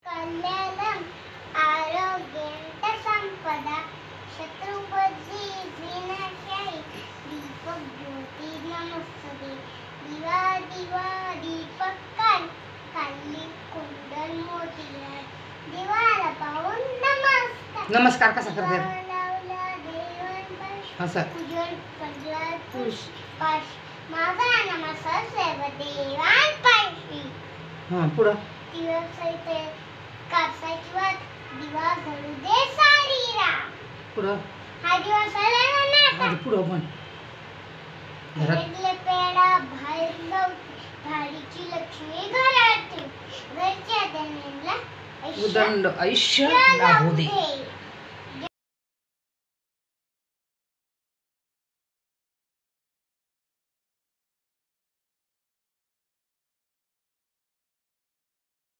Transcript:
कल्याणं आरोग्यंत संपदा शत्रुबुद्धी विनाशाय दीपक ज्योती नमस्तते दिवा दिवा दीपक खाली कुंडल मोतीलाल दिवाला पाहून नमस्कार नमस्कार कसा करते लावला देवांपाशी असं पूजन पडला पुष्पाश माझा नमस्कार सर्व देवांपाशी पुढं दिवस सहित कापसाची वात दिवा घडू दे सारीरा पुढं हा दिवस आला ना पुढं पण घरातले पेडा बाहेर लावते भाडीची लक्ष्मी घरात ठेव घरच्या धन्याला उदंड आयुष्य लाभू दे.